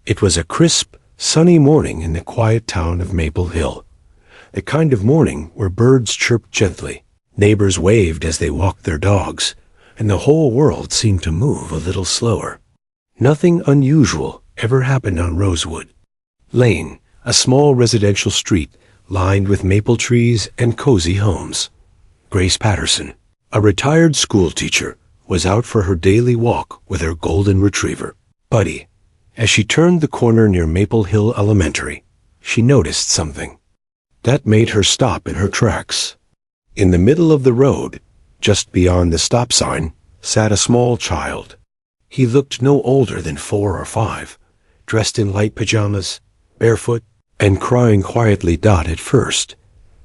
It was a crisp, sunny morning in the quiet town of Maple Hill. The kind of morning where birds chirped gently, neighbors waved as they walked their dogs, and the whole world seemed to move a little slower. Nothing unusual ever happened on Rosewood Lane, a small residential street lined with maple trees and cozy homes. Grace Patterson, a retired schoolteacher, was out for her daily walk with her golden retriever, Buddy. As she turned the corner near Maple Hill Elementary, she noticed something that made her stop in her tracks. In the middle of the road, just beyond the stop sign, sat a small child. He looked no older than 4 or 5, dressed in light pajamas, barefoot, and crying quietly. At first,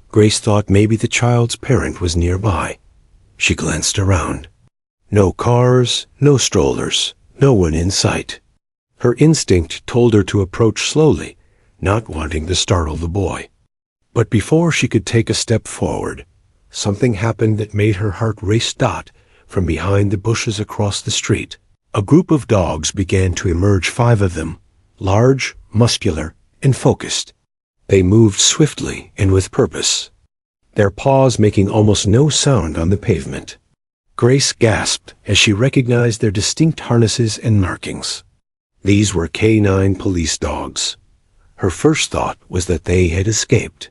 Grace thought maybe the child's parent was nearby. She glanced around. No cars, no strollers, no one in sight. Her instinct told her to approach slowly, not wanting to startle the boy. But before she could take a step forward, something happened that made her heart race. From behind the bushes across the street, a group of dogs began to emerge, 5 of them, large, muscular, and focused. They moved swiftly and with purpose, their paws making almost no sound on the pavement. Grace gasped as she recognized their distinct harnesses and markings. These were K9 police dogs. Her first thought was that they had escaped.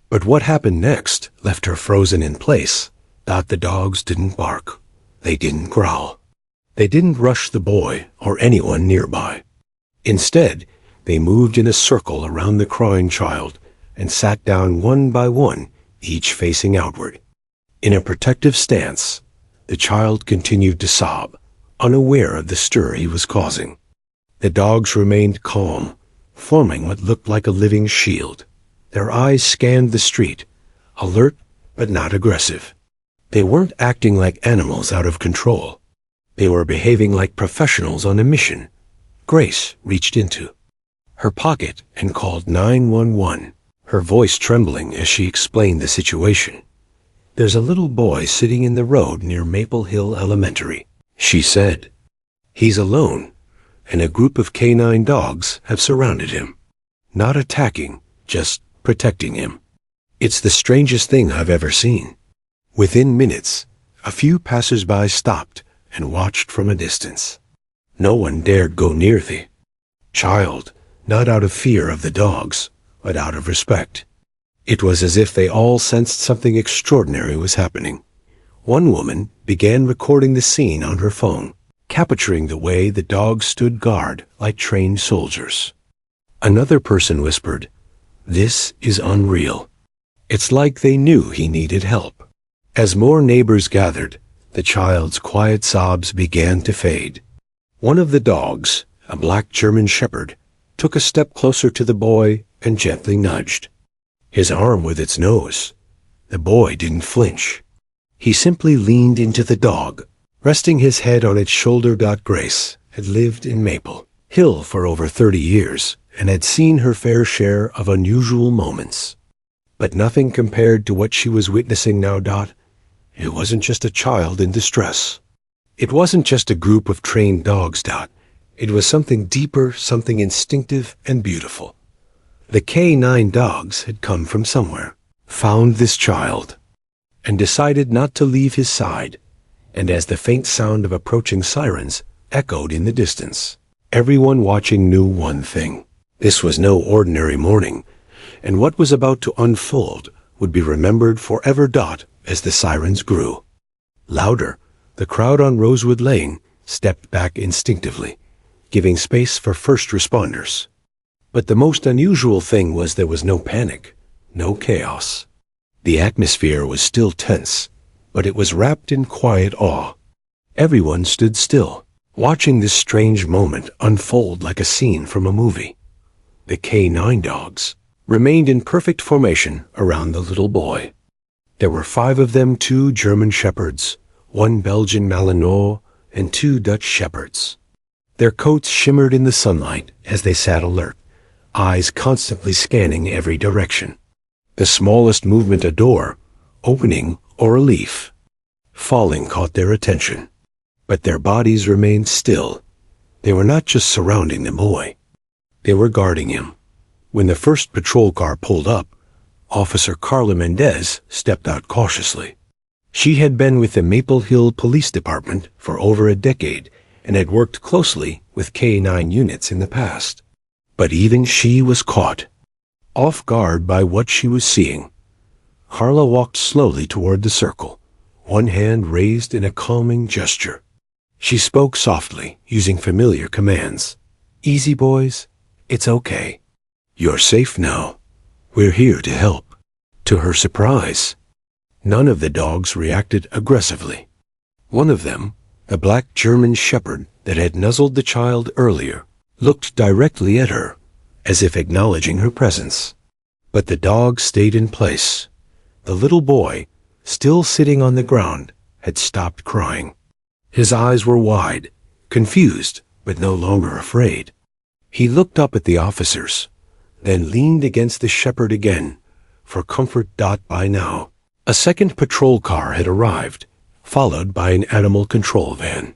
But what happened next left her frozen in place. The dogs didn't bark. They didn't growl. They didn't rush the boy or anyone nearby. Instead, they moved in a circle around the crying child and sat down one by one, each facing outward. In a protective stance, the child continued to sob, unaware of the stir he was causing. The dogs remained calm, forming what looked like a living shield. Their eyes scanned the street, alert but not aggressive. They weren't acting like animals out of control. They were behaving like professionals on a mission. Grace reached into her pocket and called 911, her voice trembling as she explained the situation. "There's a little boy sitting in the road near Maple Hill Elementary," she said. "He's alone, and a group of K9 dogs have surrounded him. Not attacking, just protecting him. It's the strangest thing I've ever seen." Within minutes, a few passers-by stopped and watched from a distance. No one dared go near the child, not out of fear of the dogs, but out of respect. It was as if they all sensed something extraordinary was happening. One woman began recording the scene on her phone, capturing the way the dogs stood guard like trained soldiers. Another person whispered, "This is unreal." It's like they knew he needed help. As more neighbors gathered, the child's quiet sobs began to fade. One of the dogs, a black German shepherd, took a step closer to the boy and gently nudged his arm with its nose. The boy didn't flinch. He simply leaned into the dog, resting his head on its shoulder. Grace had lived in Maple Hill for over 30 years and had seen her fair share of unusual moments. But nothing compared to what she was witnessing now. It wasn't just a child in distress. It wasn't just a group of trained dogs. It was something deeper, something instinctive and beautiful. The K9 dogs had come from somewhere, found this child, and decided not to leave his side. And as the faint sound of approaching sirens echoed in the distance, everyone watching knew one thing. This was no ordinary morning, and what was about to unfold would be remembered forever. As the sirens grew louder, the crowd on Rosewood Lane stepped back instinctively, giving space for first responders. But the most unusual thing was there was no panic, no chaos. The atmosphere was still tense, but it was wrapped in quiet awe. Everyone stood still, watching this strange moment unfold like a scene from a movie. The K9 dogs remained in perfect formation around the little boy. There were 5 of them, 2 German shepherds, 1 Belgian Malinois, and 2 Dutch shepherds. Their coats shimmered in the sunlight as they sat alert, eyes constantly scanning every direction. The smallest movement, a door opening or a leaf falling, caught their attention. But their bodies remained still. They were not just surrounding the boy. they were guarding him. When the first patrol car pulled up, Officer Carla Mendez stepped out cautiously. She had been with the Maple Hill Police Department for over a decade and had worked closely with K9 units in the past. But even she was caught, off guard by what she was seeing. Carla walked slowly toward the circle, one hand raised in a calming gesture. She spoke softly, using familiar commands. "Easy, boys. It's okay. You're safe now. We're here to help." To her surprise, none of the dogs reacted aggressively. One of them, a black German shepherd that had nuzzled the child earlier, looked directly at her, as if acknowledging her presence. But the dog stayed in place. The little boy, still sitting on the ground, had stopped crying. His eyes were wide, confused, but no longer afraid. He looked up at the officers, then leaned against the shepherd again, for comfort. By now, a second patrol car had arrived, followed by an animal control van.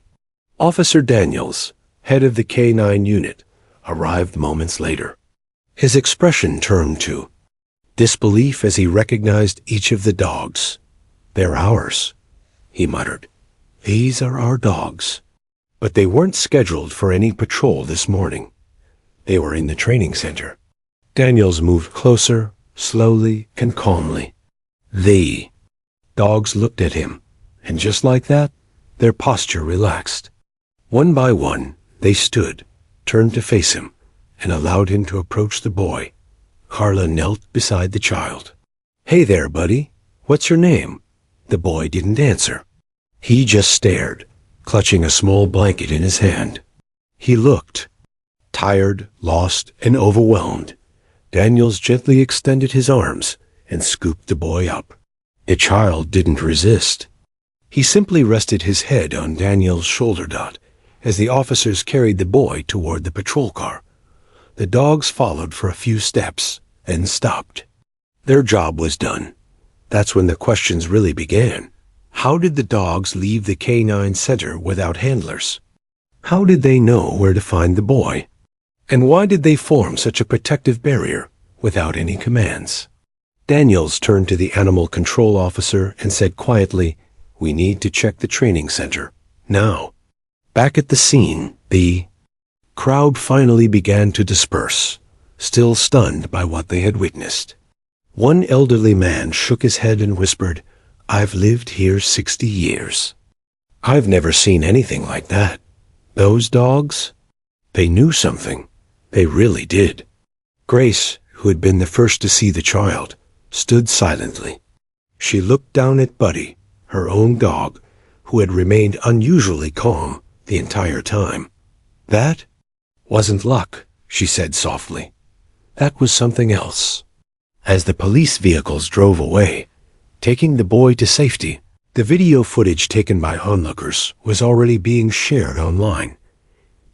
Officer Daniels, head of the K9 unit, arrived moments later. His expression turned to disbelief as he recognized each of the dogs. "They're ours," he muttered. "These are our dogs." But they weren't scheduled for any patrol this morning. They were in the training center. Daniels moved closer, slowly and calmly. The dogs looked at him, and just like that, their posture relaxed. One by one, they stood, turned to face him, and allowed him to approach the boy. Carla knelt beside the child. "Hey there, buddy. What's your name?" The boy didn't answer. He just stared, clutching a small blanket in his hand. He looked tired, lost, and overwhelmed. Daniels gently extended his arms and scooped the boy up. The child didn't resist. He simply rested his head on Daniels' shoulder. As the officers carried the boy toward the patrol car, the dogs followed for a few steps and stopped. Their job was done. That's when the questions really began. How did the dogs leave the K9 center without handlers? How did they know where to find the boy? And why did they form such a protective barrier without any commands? Daniels turned to the animal control officer and said quietly, "We need to check the training center, now." Back at the scene, the crowd finally began to disperse, still stunned by what they had witnessed. One elderly man shook his head and whispered, "I've lived here 60 years. I've never seen anything like that. Those dogs, they knew something. They really did." Grace, who had been the first to see the child, stood silently. She looked down at Buddy, her own dog, who had remained unusually calm the entire time. "That wasn't luck," she said softly. "That was something else." As the police vehicles drove away, taking the boy to safety, the video footage taken by onlookers was already being shared online.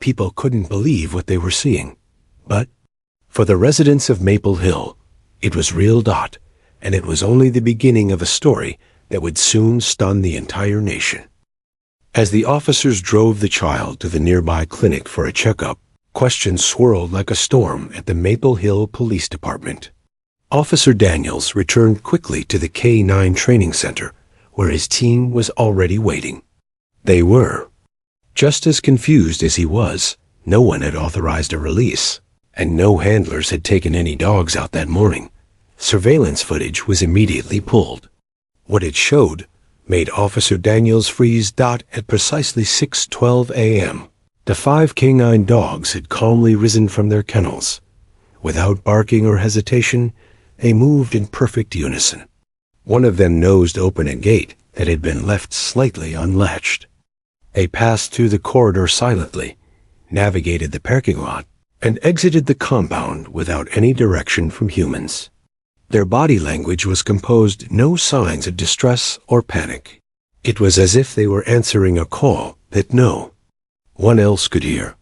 People couldn't believe what they were seeing. But for the residents of Maple Hill, it was real. And it was only the beginning of a story that would soon stun the entire nation. As the officers drove the child to the nearby clinic for a checkup, questions swirled like a storm at the Maple Hill Police Department. Officer Daniels returned quickly to the K9 training center, where his team was already waiting. They were just as confused as he was. No one had authorized a release, and no handlers had taken any dogs out that morning. Surveillance footage was immediately pulled. What it showed made Officer Daniels freeze. At precisely 6:12 a.m., the 5 K9 dogs had calmly risen from their kennels. Without barking or hesitation, they moved in perfect unison. One of them nosed open a gate that had been left slightly unlatched. They passed through the corridor silently, navigated the parking lot, and exited the compound without any direction from humans. Their body language was composed no signs of distress or panic. It was as if they were answering a call that no one else could hear.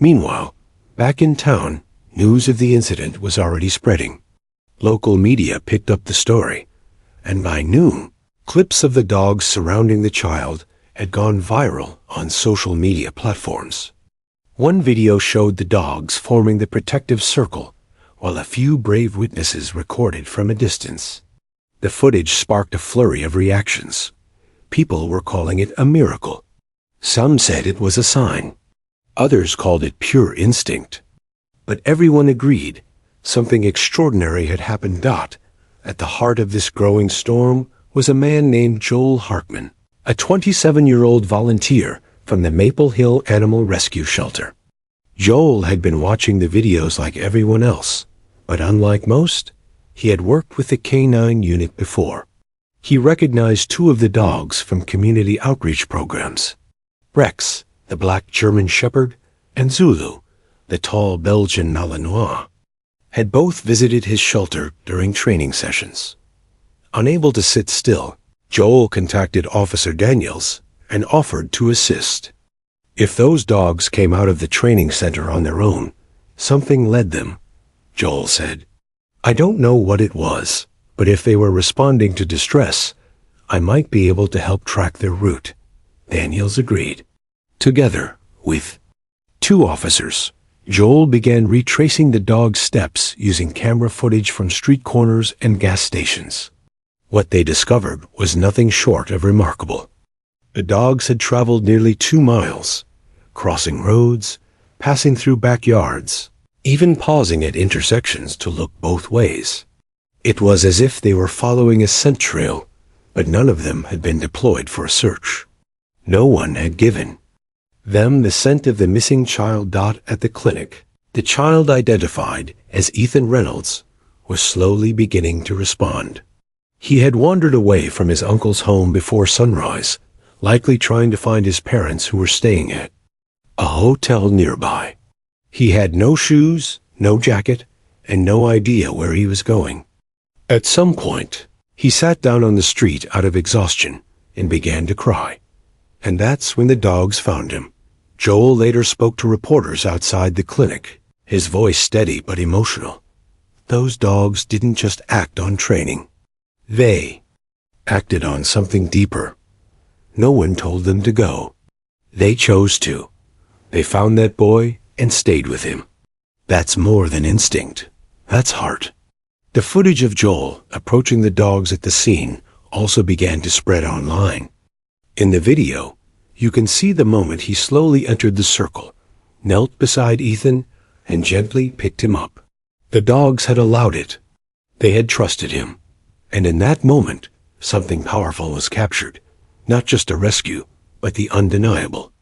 Meanwhile, back in town, news of the incident was already spreading. Local media picked up the story, and by noon, clips of the dogs surrounding the child had gone viral on social media platforms. One video showed the dogs forming the protective circle, while a few brave witnesses recorded from a distance. The footage sparked a flurry of reactions. People were calling it a miracle. Some said it was a sign. Others called it pure instinct. But everyone agreed something extraordinary had happened. At the heart of this growing storm was a man named Joel Hartman, a 27-year-old volunteer from the Maple Hill Animal Rescue Shelter. Joel had been watching the videos like everyone else, but unlike most, he had worked with the K9 unit before. He recognized two of the dogs from community outreach programs. Rex, the black German Shepherd, and Zulu, the tall Belgian Malinois, had both visited his shelter during training sessions. Unable to sit still, Joel contacted Officer Daniels and offered to assist. If those dogs came out of the training center on their own, something led them, Joel said. I don't know what it was, but if they were responding to distress, I might be able to help track their route. Daniels agreed. Together with two officers, Joel began retracing the dog's steps using camera footage from street corners and gas stations. What they discovered was nothing short of remarkable. The dogs had traveled nearly 2 miles, crossing roads, passing through backyards, even pausing at intersections to look both ways. It was as if they were following a scent trail, but none of them had been deployed for a search. No one had given them the scent of the missing child. At the clinic, the child identified as Ethan Reynolds was slowly beginning to respond. He had wandered away from his uncle's home before sunrise, likely trying to find his parents who were staying at a hotel nearby. He had no shoes, no jacket, and no idea where he was going. At some point, he sat down on the street out of exhaustion and began to cry. And that's when the dogs found him. Joel later spoke to reporters outside the clinic, his voice steady but emotional. Those dogs didn't just act on training. They acted on something deeper. No one told them to go. They chose to. They found that boy and stayed with him. That's more than instinct. That's heart. The footage of Joel approaching the dogs at the scene also began to spread online. In the video, you can see the moment he slowly entered the circle, knelt beside Ethan, and gently picked him up. The dogs had allowed it. They had trusted him. And in that moment, something powerful was captured. Not just a rescue, but the undeniable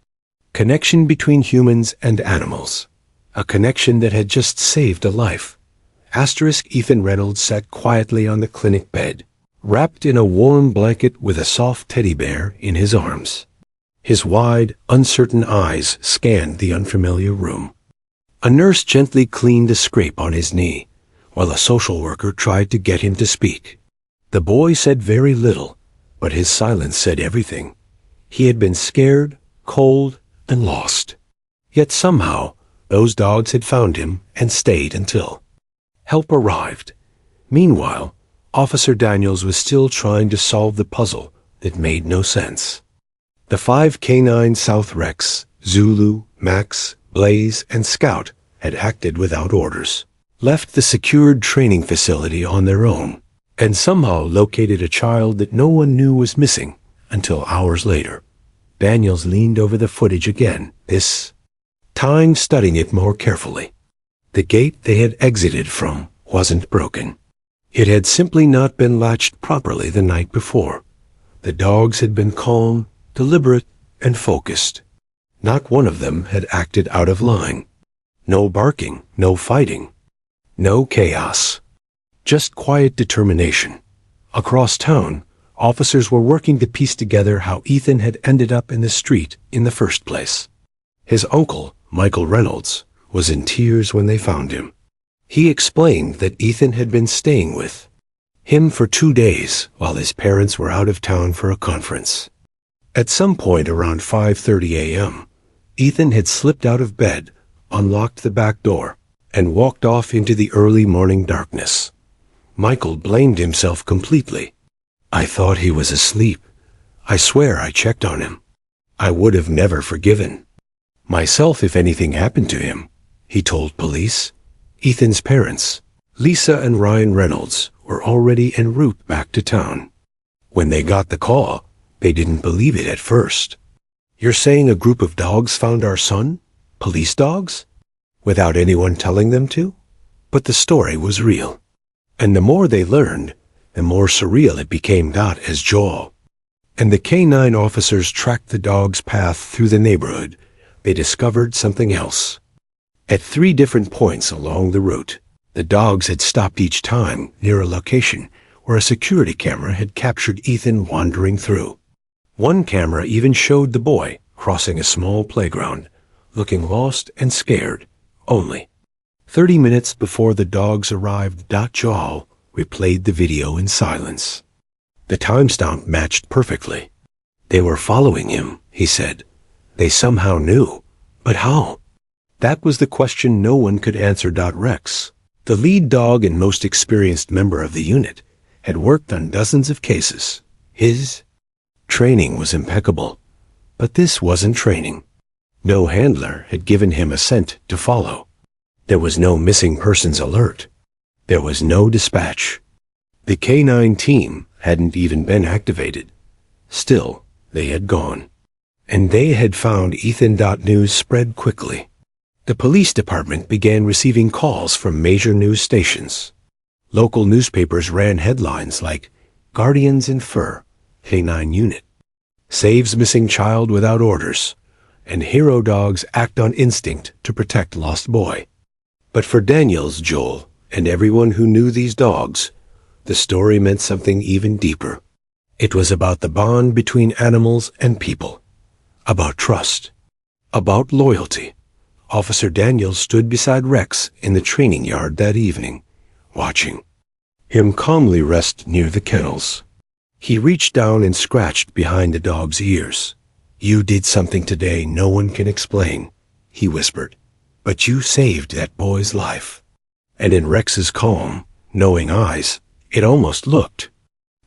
connection between humans and animals. A connection that had just saved a life. Ethan Reynolds sat quietly on the clinic bed, wrapped in a warm blanket with a soft teddy bear in his arms. His wide, uncertain eyes scanned the unfamiliar room. A nurse gently cleaned a scrape on his knee, while a social worker tried to get him to speak. The boy said very little, but his silence said everything. He had been scared, cold, and lost. Yet somehow, those dogs had found him and stayed until help arrived. Meanwhile, Officer Daniels was still trying to solve the puzzle that made no sense. The 5 K9 South Rex, Zulu, Max, Blaze, and Scout had acted without orders, left the secured training facility on their own, and somehow located a child that no one knew was missing until hours later. Daniels leaned over the footage again, this time studying it more carefully. The gate they had exited from wasn't broken. It had simply not been latched properly the night before. The dogs had been calm, deliberate, and focused. Not one of them had acted out of line. No barking, no fighting, no chaos. Just quiet determination. Across town, officers were working to piece together how Ethan had ended up in the street in the first place. His uncle, Michael Reynolds, was in tears when they found him. He explained that Ethan had been staying with him for 2 days while his parents were out of town for a conference. At some point around 5:30 a.m., Ethan had slipped out of bed, unlocked the back door, and walked off into the early morning darkness. Michael blamed himself completely. I thought he was asleep. I swear I checked on him. I would have never forgiven. Myself if anything happened to him, he told police. Ethan's parents, Lisa and Ryan Reynolds, were already en route back to town. When they got the call, they didn't believe it at first. You're saying a group of dogs found our son? Police dogs? Without anyone telling them to? But the story was real. And the more they learned, the more surreal it became. As Joel and the K9 officers tracked the dog's path through the neighborhood, they discovered something else. At 3 different points along the route, the dogs had stopped each time near a location where a security camera had captured Ethan wandering through. One camera even showed the boy crossing a small playground, looking lost and scared. Only 30 minutes before the dogs arrived, Joel replayed the video in silence. The timestamp matched perfectly. They were following him, he said. They somehow knew. But how? That was the question no one could answer. Rex, the lead dog and most experienced member of the unit, had worked on dozens of cases. His training was impeccable. But this wasn't training. No handler had given him a scent to follow. There was no missing persons alert. There was no dispatch. The K9 team hadn't even been activated. Still, they had gone. And they had found Ethan. News spread quickly. The police department began receiving calls from major news stations. Local newspapers ran headlines like, "Guardians in Fur, K9 Unit. Saves missing child without orders," and "Hero dogs act on instinct to protect lost boy." But for Daniels, Joel, and everyone who knew these dogs, the story meant something even deeper. It was about the bond between animals and people. About trust. About loyalty. Officer Daniels stood beside Rex in the training yard that evening, watching him calmly rest near the kennels. He reached down and scratched behind the dog's ears. "You did something today no one can explain," he whispered. "But you saved that boy's life." And in Rex's calm, knowing eyes, it almost looked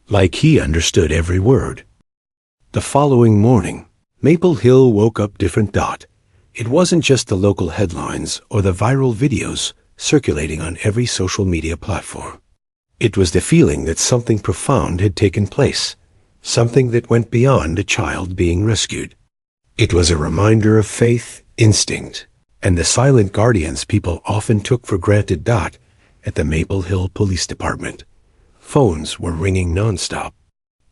like he understood every word. The following morning, Maple Hill woke up different. It wasn't just the local headlines or the viral videos circulating on every social media platform. It was the feeling that something profound had taken place, something that went beyond a child being rescued. It was a reminder of faith, instinct, and the silent guardians people often took for granted. At the Maple Hill Police Department, phones were ringing nonstop.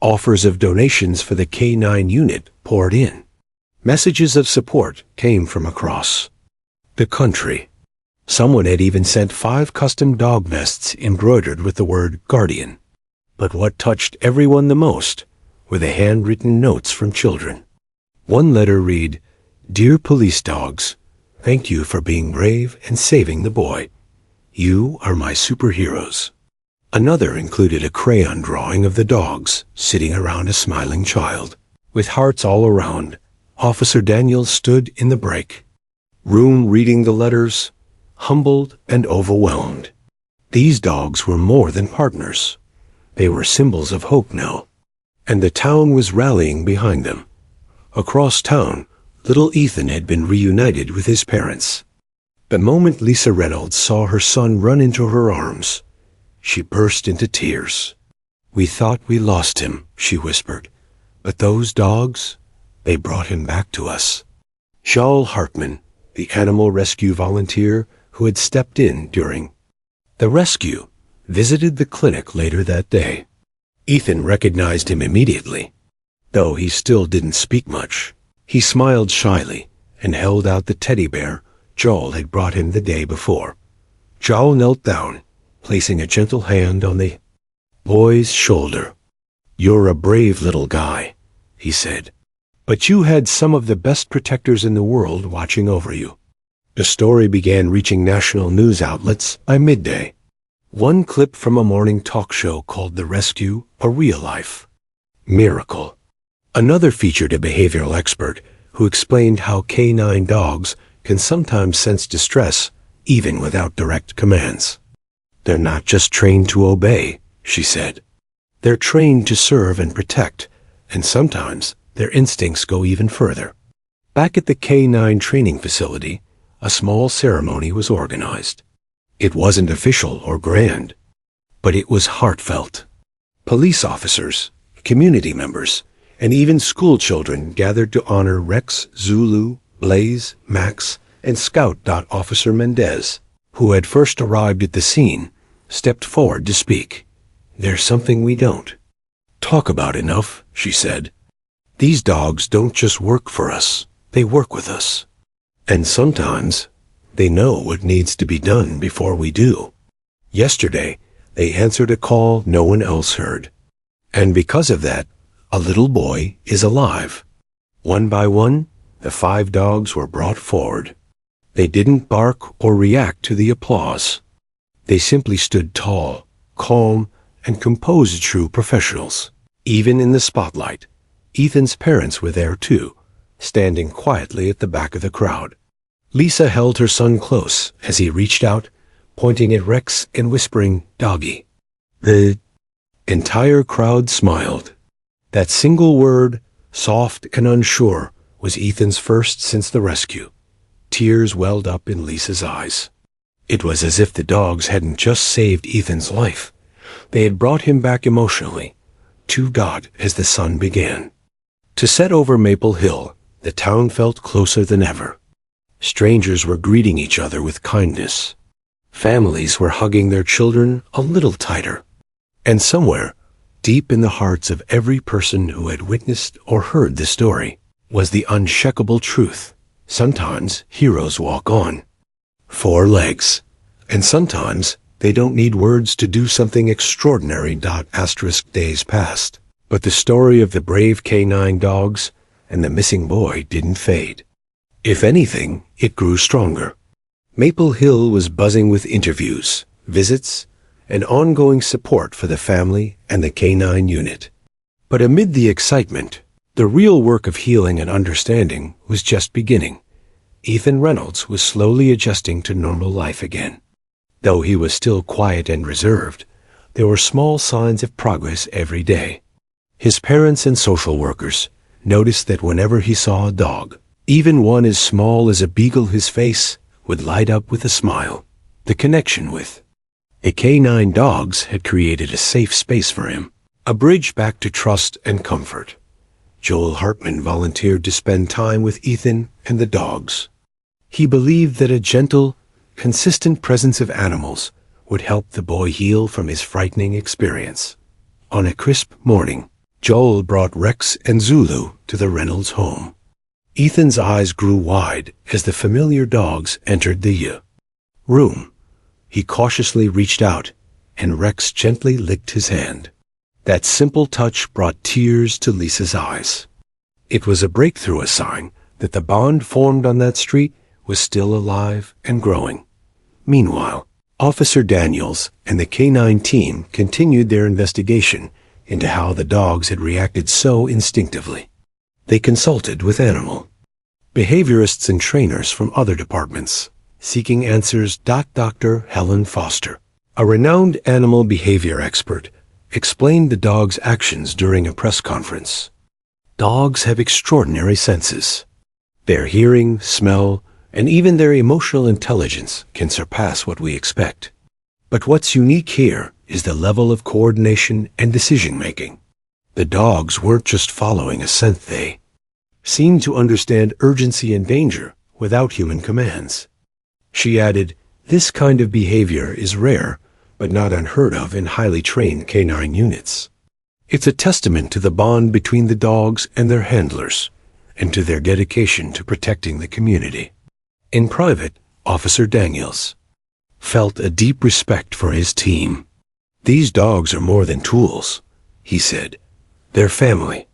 Offers of donations for the K9 unit poured in. Messages of support came from across the country. Someone had even sent 5 custom dog vests embroidered with the word Guardian. But what touched everyone the most were the handwritten notes from children. One letter read, "Dear police dogs, thank you for being brave and saving the boy. You are my superheroes." Another included a crayon drawing of the dogs sitting around a smiling child. With hearts all around, Officer Daniels stood in the break room reading the letters, humbled and overwhelmed. These dogs were more than partners. They were symbols of hope now, and the town was rallying behind them. Across town, little Ethan had been reunited with his parents. The moment Lisa Reynolds saw her son run into her arms, she burst into tears. "We thought we lost him," she whispered, "but those dogs, they brought him back to us." Shaul Hartman, the animal rescue volunteer who had stepped in during the rescue, visited the clinic later that day. Ethan recognized him immediately. Though he still didn't speak much, he smiled shyly and held out the teddy bear Joel had brought him the day before. Joel knelt down, placing a gentle hand on the boy's shoulder. "You're a brave little guy," he said. "But you had some of the best protectors in the world watching over you." The story began reaching national news outlets by midday. One clip from a morning talk show called The Rescue a real-life miracle. Another featured a behavioral expert who explained how K9 dogs can sometimes sense distress even without direct commands. "They're not just trained to obey," she said. "They're trained to serve and protect, and sometimes their instincts go even further." Back at the K9 training facility, a small ceremony was organized. It wasn't official or grand, but it was heartfelt. Police officers, community members, and even school children gathered to honor Rex, Zulu, Blaze, Max, and Scout. Officer Mendez, who had first arrived at the scene, stepped forward to speak. "There's something we don't talk about enough," she said. "These dogs don't just work for us, they work with us. And sometimes they know what needs to be done before we do. Yesterday, they answered a call no one else heard. And because of that, a little boy is alive." One by one, the 5 dogs were brought forward. They didn't bark or react to the applause. They simply stood tall, calm, and composed, true professionals. Even in the spotlight, Ethan's parents were there too, standing quietly at the back of the crowd. Lisa held her son close as he reached out, pointing at Rex and whispering, "Doggy." The entire crowd smiled. That single word, soft and unsure, was Ethan's first since the rescue. Tears welled up in Lisa's eyes. It was as if the dogs hadn't just saved Ethan's life. They had brought him back emotionally, to God as the sun began to set over Maple Hill. The town felt closer than ever. Strangers were greeting each other with kindness. Families were hugging their children a little tighter. And somewhere, deep in the hearts of every person who had witnessed or heard the story, was the unshakable truth. Sometimes heroes walk on 4 legs, and sometimes they don't need words to do something extraordinary. Days passed, but the story of the brave K9 dogs and the missing boy didn't fade. If anything, it grew stronger. Maple Hill was buzzing with interviews, visits, and ongoing support for the family and the K9 unit. But amid the excitement, the real work of healing and understanding was just beginning. Ethan Reynolds was slowly adjusting to normal life again. Though he was still quiet and reserved, there were small signs of progress every day. His parents and social workers noticed that whenever he saw a dog, even one as small as a beagle, his face would light up with a smile. The connection with the K9 dogs had created a safe space for him, a bridge back to trust and comfort. Joel Hartman volunteered to spend time with Ethan and the dogs. He believed that a gentle, consistent presence of animals would help the boy heal from his frightening experience. On a crisp morning, Joel brought Rex and Zulu to the Reynolds home. Ethan's eyes grew wide as the familiar dogs entered the room. He cautiously reached out, and Rex gently licked his hand. That simple touch brought tears to Lisa's eyes. It was a breakthrough, a sign that the bond formed on that street was still alive and growing. Meanwhile, Officer Daniels and the K9 team continued their investigation into how the dogs had reacted so instinctively. They consulted with animal behaviorists and trainers from other departments, seeking answers. Dr. Helen Foster, a renowned animal behavior expert, explained the dog's actions during a press conference. Dogs have extraordinary senses. Their hearing, smell, and even their emotional intelligence can surpass what we expect. But what's unique here is the level of coordination and decision-making. The dogs weren't just following a scent, they seemed to understand urgency and danger without human commands. She added, "This kind of behavior is rare, but not unheard of in highly trained K9 units. It's a testament to the bond between the dogs and their handlers, and to their dedication to protecting the community." In private, Officer Daniels felt a deep respect for his team. "These dogs are more than tools," he said. "They're family,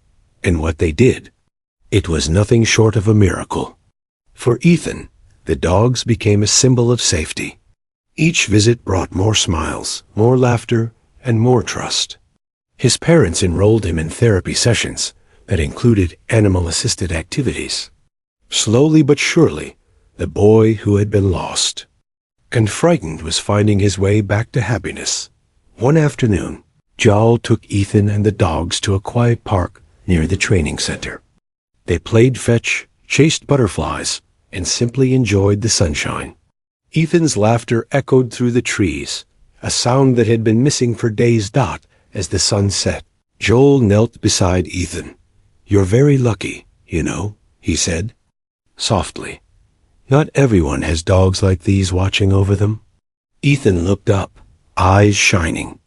and what they did, it was nothing short of a miracle." For Ethan, the dogs became a symbol of safety. Each visit brought more smiles, more laughter, and more trust. His parents enrolled him in therapy sessions that included animal-assisted activities. Slowly but surely, the boy who had been lost and frightened was finding his way back to happiness. One afternoon, Joel took Ethan and the dogs to a quiet park near the training center. They played fetch, chased butterflies, and simply enjoyed the sunshine. Ethan's laughter echoed through the trees, a sound that had been missing for days. As the sun set, Joel knelt beside Ethan. "You're very lucky, you know," he said, softly. "Not everyone has dogs like these watching over them." Ethan looked up, eyes shining.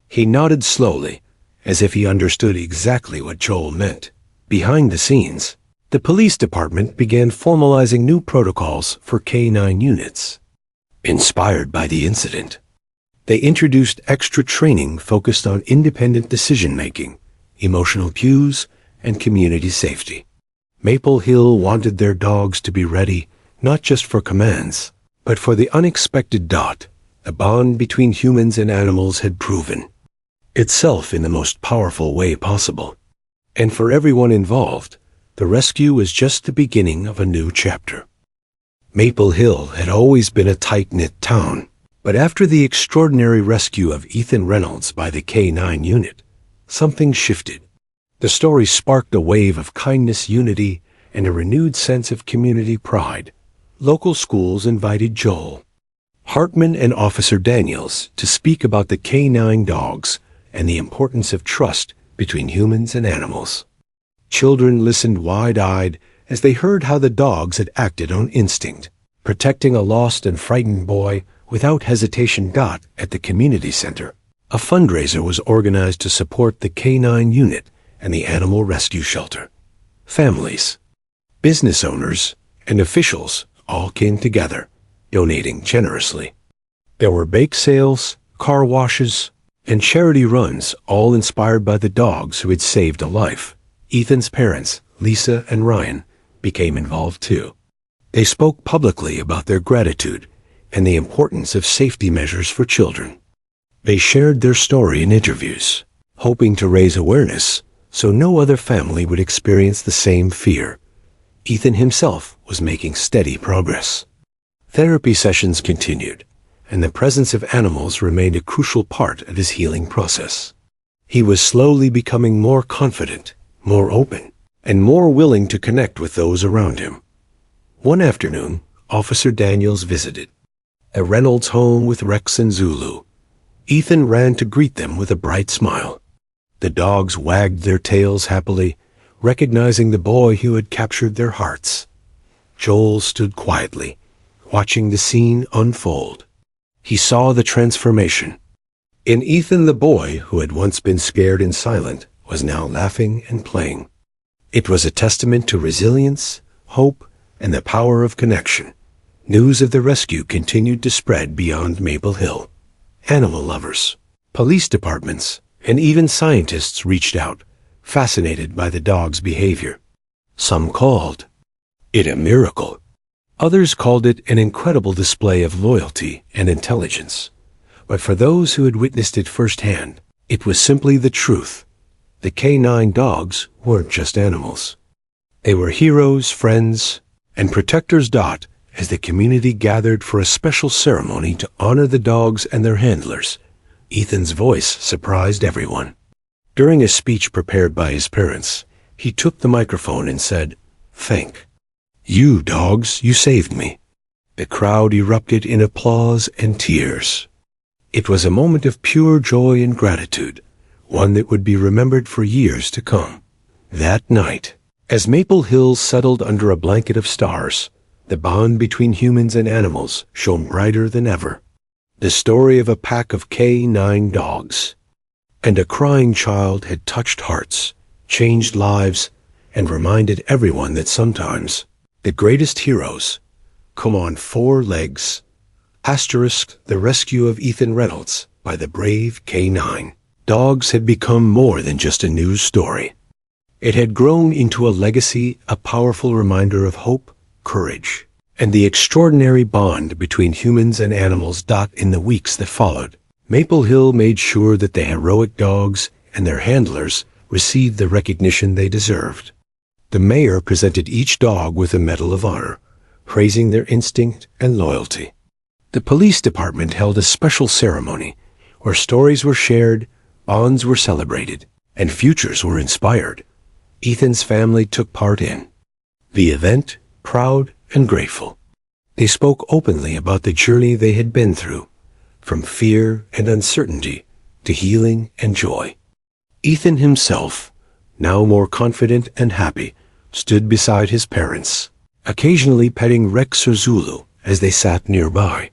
He nodded slowly, as if he understood exactly what Joel meant. Behind the scenes, the police department began formalizing new protocols for K9 units. Inspired by the incident, they introduced extra training focused on independent decision-making, emotional cues, and community safety. Maple Hill wanted their dogs to be ready not just for commands, but for the unexpected. The bond between humans and animals had proven itself in the most powerful way possible. And for everyone involved, the rescue was just the beginning of a new chapter. Maple Hill had always been a tight-knit town, but after the extraordinary rescue of Ethan Reynolds by the K9 unit, something shifted. The story sparked a wave of kindness, unity, and a renewed sense of community pride. Local schools invited Joel Hartman and Officer Daniels to speak about the K9 dogs and the importance of trust between humans and animals. Children listened wide-eyed as they heard how the dogs had acted on instinct, protecting a lost and frightened boy without hesitation. At the community center, a fundraiser was organized to support the K9 unit and the animal rescue shelter. Families, business owners, and officials all came together, donating generously. There were bake sales, car washes, and charity runs, all inspired by the dogs who had saved a life. Ethan's parents, Lisa and Ryan, became involved too. They spoke publicly about their gratitude and the importance of safety measures for children. They shared their story in interviews, hoping to raise awareness so no other family would experience the same fear. Ethan himself was making steady progress. Therapy sessions continued, and the presence of animals remained a crucial part of his healing process. He was slowly becoming more confident, more open, and more willing to connect with those around him. One afternoon, Officer Daniels visited a Reynolds home with Rex and Zulu. Ethan ran to greet them with a bright smile. The dogs wagged their tails happily, recognizing the boy who had captured their hearts. Joel stood quietly, watching the scene unfold. He saw the transformation. In Ethan, the boy who had once been scared and silent was now laughing and playing. It was a testament to resilience, hope, and the power of connection. News of the rescue continued to spread beyond Maple Hill. Animal lovers, police departments, and even scientists reached out, fascinated by the dog's behavior. Some called it a miracle. Others called it an incredible display of loyalty and intelligence. But for those who had witnessed it firsthand, it was simply the truth. The K9 dogs weren't just animals. They were heroes, friends, and protectors. As the community gathered for a special ceremony to honor the dogs and their handlers, Ethan's voice surprised everyone. During a speech prepared by his parents, he took the microphone and said, "Thank you, dogs, you saved me." The crowd erupted in applause and tears. It was a moment of pure joy and gratitude, one that would be remembered for years to come. That night, as Maple Hill settled under a blanket of stars, the bond between humans and animals shone brighter than ever. The story of a pack of K9 dogs and a crying child had touched hearts, changed lives, and reminded everyone that sometimes the greatest heroes come on four legs. The rescue of Ethan Reynolds by the brave K9 dogs had become more than just a news story. It had grown into a legacy, a powerful reminder of hope, courage, and the extraordinary bond between humans and animals. In the weeks that followed, Maple Hill made sure that the heroic dogs and their handlers received the recognition they deserved. The mayor presented each dog with a Medal of Honor, praising their instinct and loyalty. The police department held a special ceremony where stories were shared, bonds were celebrated, and futures were inspired. Ethan's family took part in the event proud and grateful. They spoke openly about the journey they had been through, from fear and uncertainty to healing and joy. Ethan himself, now more confident and happy, stood beside his parents, occasionally petting Rex or Zulu as they sat nearby.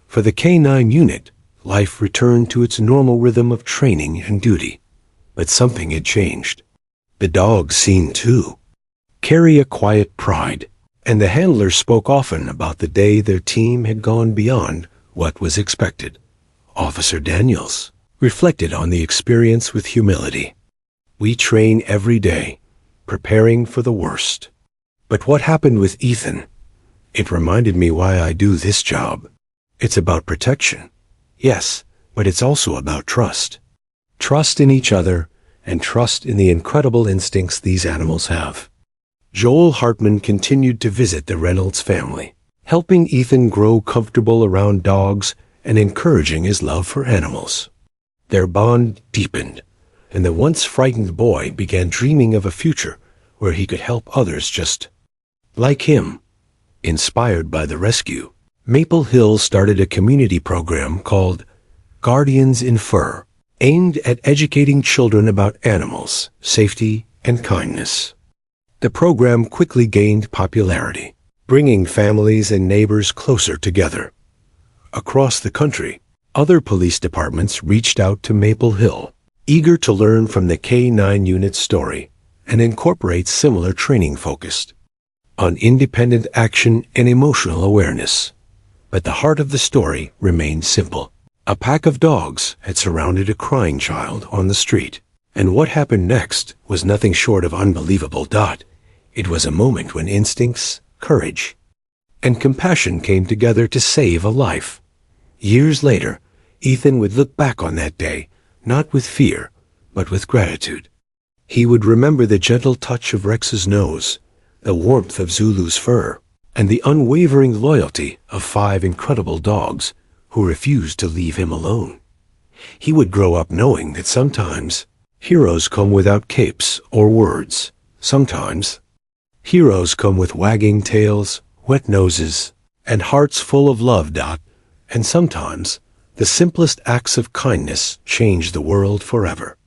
For the K9 unit, life returned to its normal rhythm of training and duty. But something had changed. The dogs seemed to carry a quiet pride, and the handlers spoke often about the day their team had gone beyond what was expected. Officer Daniels reflected on the experience with humility. We train every day, preparing for the worst. But what happened with Ethan? It reminded me why I do this job. It's about protection. Yes, but it's also about trust. Trust in each other and trust in the incredible instincts these animals have. Joel Hartman continued to visit the Reynolds family, helping Ethan grow comfortable around dogs and encouraging his love for animals. Their bond deepened, and the once frightened boy began dreaming of a future where he could help others just like him. Inspired by the rescue, Maple Hill started a community program called Guardians in Fur, aimed at educating children about animals, safety, and kindness. The program quickly gained popularity, bringing families and neighbors closer together. Across the country, other police departments reached out to Maple Hill, eager to learn from the K9 unit's story and incorporate similar training focused on independent action and emotional awareness. But the heart of the story remained simple. A pack of dogs had surrounded a crying child on the street, and what happened next was nothing short of unbelievable. It was a moment when instincts, courage, and compassion came together to save a life. Years later, Ethan would look back on that day, not with fear, but with gratitude. He would remember the gentle touch of Rex's nose, the warmth of Zulu's fur, and the unwavering loyalty of 5 incredible dogs who refused to leave him alone. He would grow up knowing that sometimes heroes come without capes or words. Sometimes heroes come with wagging tails, wet noses, and hearts full of love. And sometimes the simplest acts of kindness change the world forever.